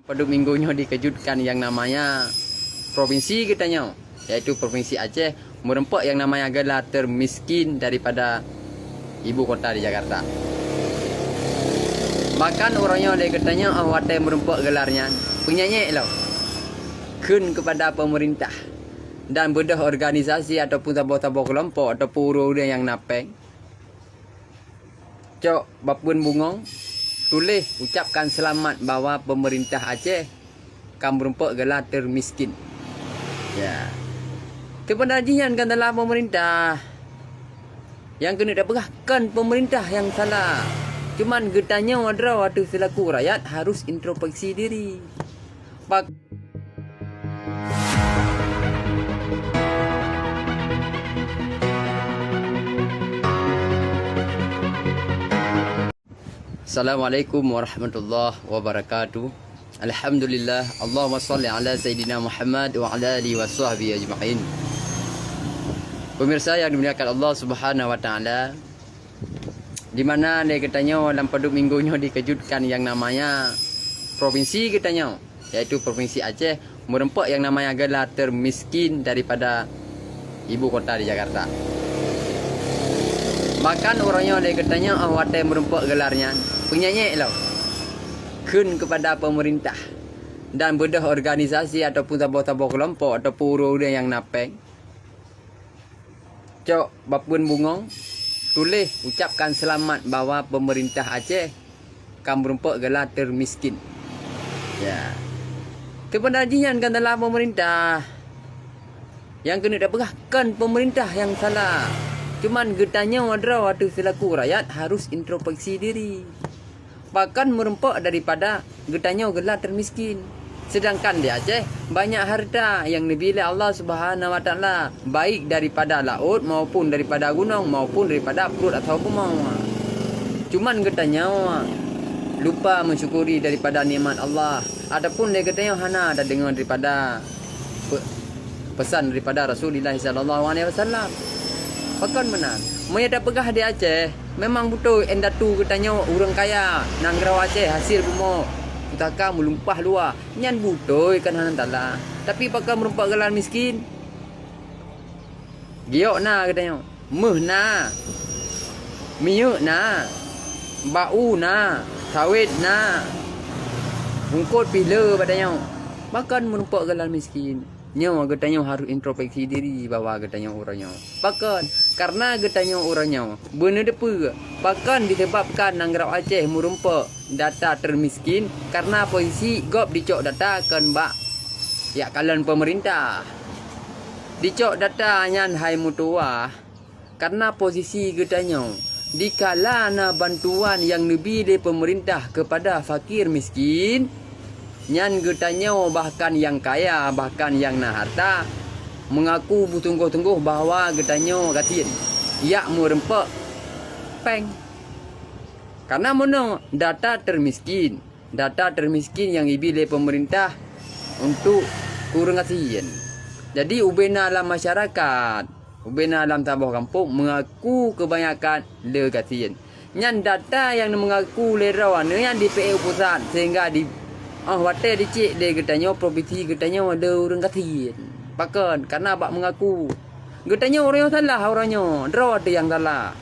Pada minggunya dikejutkan yang namanya provinsi katanya, yaitu Provinsi Aceh merempak yang namanya gelar termiskin daripada ibu kota di Jakarta. Bahkan orangnya dia katanya awatnya merempak gelarnya penyanyi loh. Kun kepada pemerintah dan bedah organisasi ataupun tabur-tabur kelompok ataupun urus yang napeng. Cok bapun bungong tulis ucapkan selamat bahwa pemerintah Aceh akan merempak gelar termiskin. Ya. Kebenaran kan dalam pemerintah. Yang kena dapatkan pemerintah yang salah. Cuman getanya ada waktu selaku rakyat harus introspeksi diri. Assalamualaikum warahmatullahi wabarakatuh. Alhamdulillah. Allahumma salli ala Sayyidina Muhammad wa ala alihi wa sahbihi ajma'in. Pemirsa yang dimuliakan Allah Subhanahu wa taala, di mana dia katanya dalam pada minggunya dikejutkan yang namanya provinsi katanya, yaitu Provinsi Aceh merempak yang namanya gelar termiskin daripada ibu kota di Jakarta. Bahkan orangnya dia katanya awatnya merempak gelarnya penyanyi loh. Kun kepada pemerintah dan bedah organisasi ataupun tabur-tabur kelompok ataupun urus yang napeng. Cok bapun bungong tulis ucapkan selamat bahwa pemerintah Aceh akan merempak gelar termiskin. Ya. Kebenaran kan dalam pemerintah. Yang kena dapatkan pemerintah yang salah. Cuman getanya ada waktu selaku rakyat harus introspeksi diri. Bahkan merempak daripada getanya gelar termiskin. Sedangkan di Aceh banyak harta yang dibeli Allah Subhanahu wa taala, baik daripada laut maupun daripada gunung maupun daripada perut atau mau. Cuman getanya lupa mensyukuri daripada nikmat Allah. Adapun dia getanya hana ada dengar daripada pesan daripada Rasulullah sallallahu alaihi wasallam. Bahkan benar. Maya tak pegah di Aceh. Memang betul endatu katanya orang kaya. Nangrau Aceh hasil rumah. Utaka melumpah luar. Nyan betul kan hanan tala. Tapi pakai merempak gelar miskin. Giok na katanya. Meh na. Miyuk na. Bau na. Sawit na. Bungkut pila katanya. Bahkan merempak gelar miskin. Nyawa getanya harus introspeksi diri bahwa getanya orangnya. Bahkan karena getanya orangnya benar depa. Bahkan disebabkan Nangrau Aceh merempak data termiskin karena posisi gop dicok data kan bak ya kalian pemerintah. Dicok data nyan hai mutua karena posisi getanya dikala na bantuan yang lebih dari pemerintah kepada fakir miskin. Nyan getanya bahkan yang kaya, bahkan yang na harta mengaku bertungguh-tungguh bahawa getanya katin ya merempak peng. Karena mana data termiskin yang dibeli pemerintah untuk kurang kasihan. Jadi ubena dalam masyarakat, ubena dalam tabah kampung mengaku kebanyakan le kasihan. Nyan data yang mengaku lerawan yang di PU pusat sehingga di watai dicik dia getanya provinsi getanya ada orang kasihan. Bahkan karena abak mengaku getanya orang yang salah orangnya, draw ada yang salah.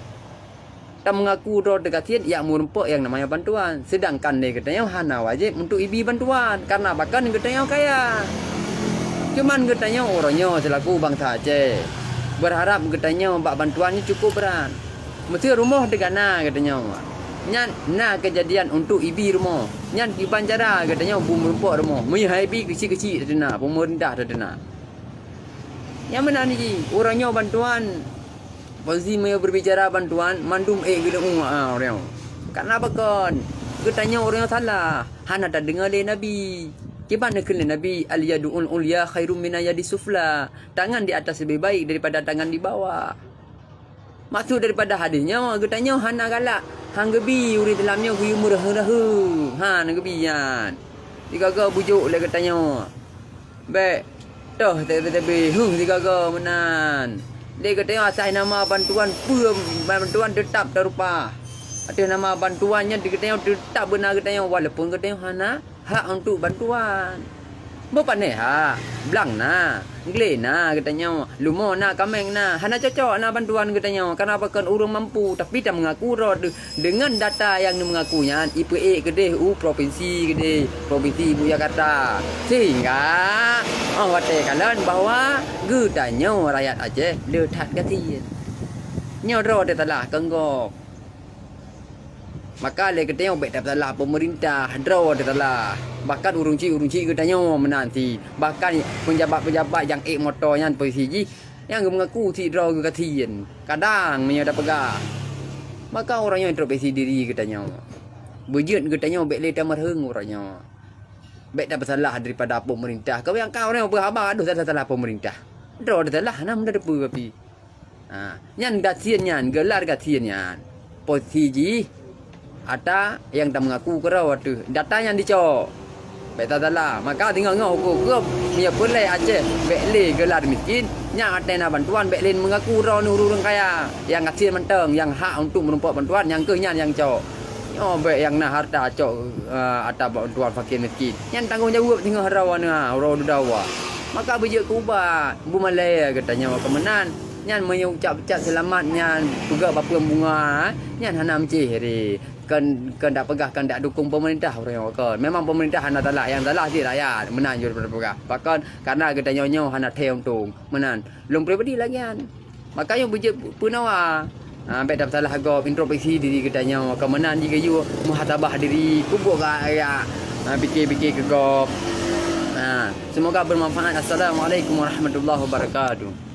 Tak mengaku draw ada kasihan yang merempak yang namanya bantuan. Sedangkan dia getanya hana wajib untuk ibi bantuan karena bahkan getanya kaya. Cuman getanya orangnya selaku bangsa Aceh berharap getanya bak bantuannya cukup berat. Mesti rumah degana getanya. Nyan na kejadian untuk ibi rumah. Nyan kiban cara katanya bum merempak rumah. Mei ibi kecil-kecil dena pemerintah dena. Yang mana ni orangnya bantuan. Posisi mei berbicara bantuan mandum gedung orang. Karena bakon katanya orang salah. Hana tak dengar le Nabi. Kiban nak kena Nabi al yadul ulya khairum min yadi sufla. Tangan di atas lebih baik daripada tangan di bawah. Maksud daripada hadisnya katanya hana galak hang gebi uri dalamnya huyu murah-murah. Ha nang gebian. Digaga bujuk le katanya. Baik. Toh tapi digaga menan. Dia katanya asal nama bantuan bantuan tetap terupa. Ada nama bantuannya dia katanya tetap benar katanya walaupun katanya hana hak untuk bantuan. Bapane ha, belang na, ngle na katanya, lumo na, kameng na, hana cocok na bantuan katanya. Kenapa kan orang mampu tapi tak mengaku dengan data yang mengakunya IPA gede, provinsi gede, provinsi Ibu Jakarta. Sehingga katakan bahwa gedanya rakyat Aceh letak kasihan. Nyoro dia telah kenggok. Maka le katanya bet telah pemerintah draw dia telah. Bahkan urunci katanya menanti. Bahkan pejabat-pejabat yang motornya polisi yang mengaku si draw kasihan. Kadang menyada pegang. Maka orangnya introspeksi diri katanya. Bejut katanya bet le tamar heng orangnya. Bet dapat salah daripada pemerintah. Kau yang kau ni berhabar aduh salah pemerintah. Draw dia telah nam dah depu tapi. Nyan kasihan nyan, gelar kasihan nyan. Posisi ada yang tak mengaku kerana tu data yang dicok beta salah maka tinggal ngau ke punya boleh Aceh bekle gelar miskin yang ada bantuan bekle mengaku kerana urang kaya yang kasihan menteng yang hak untuk menumpuk bantuan yang kenyan yang cok bek yang nak harta cok ada bantuan fakir miskin yang tanggung jawab tinggal rawan orang dawa maka bejek kubah bu Malay katanya kemenan nyan mengucap selamat nyan juga bapa bunga nyan hana mencih hari kan tak pegah kan tak dukung pemerintah orang kan memang pemerintah hana talah yang talah si rakyat menan jur pegah bahkan karena kita nyonya hana teh untung menan belum pribadi lagi kan makanya bejek punawa sampai dapat salah go introspeksi diri kita nyonya kemenan jika you muhasabah diri kubuk ya fikir ke go semoga bermanfaat. Assalamualaikum warahmatullahi wabarakatuh.